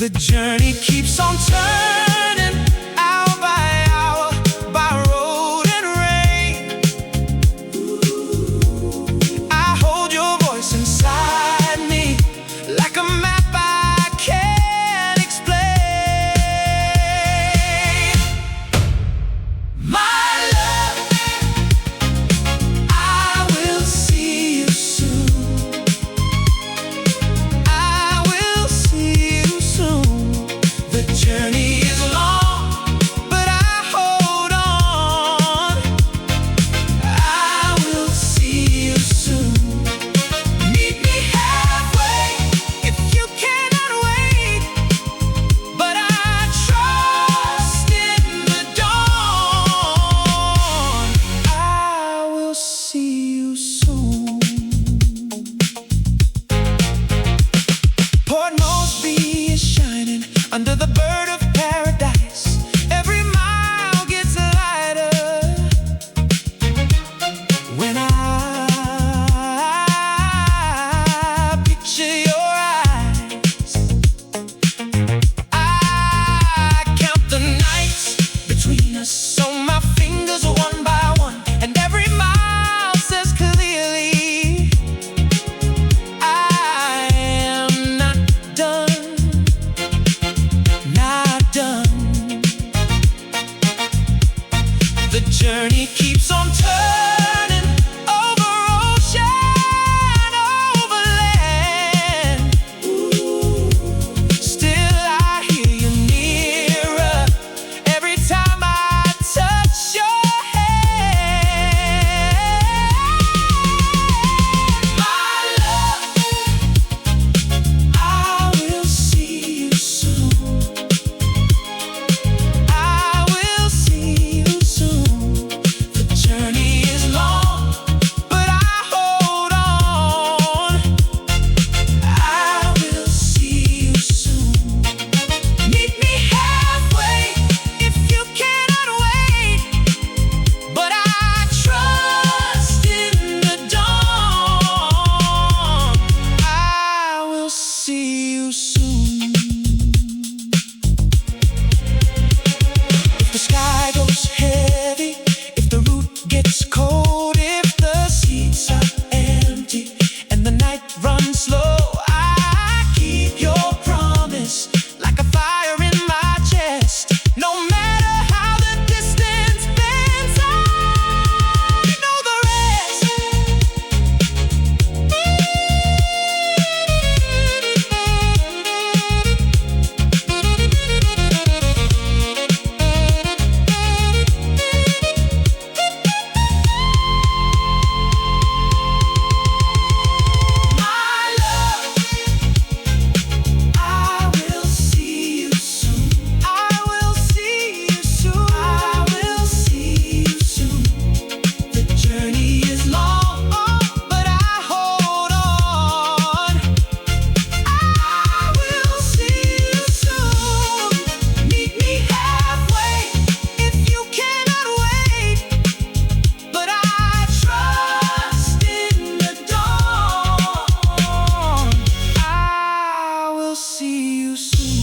The journey keeps on turning, hour by hour, by road and rain. I hold your voice inside me like a map I can't explain. My love, I will see you soon. I will see you soon. The journey is long, but I hold on. I will see you soon. Meet me halfway if you cannot wait, but I trust in the dawn. I will see you soon. Port Moresby is shining under the bird of paradise. Every mile gets lighter when I picture your eyes. I count the nights between us on my fingers one by one, and every mile says clearly, I am not done, not done. The journey keeps on turning over ocean, over land. Still I hear you nearer every time I touch your hand. My love, I will see you soon. I will see you soon. The journey is long, but I hold on. I will see you soon. Meet me halfway if you cannot wait, but I trust in the dawn. I will see you soon. If the sky goes heavy, if the route gets cold, if the seats are empty and the night runs slow, I keep your promise like a fire in my chest. No matter how the distance bends, I know the rest. My love, I will see you soon. I will see you soon. I will see you soon. The journey is long, but I hold on. I will see you soon. Meet me halfway if you cannot wait, but I trust in the dawn. I will see you soon.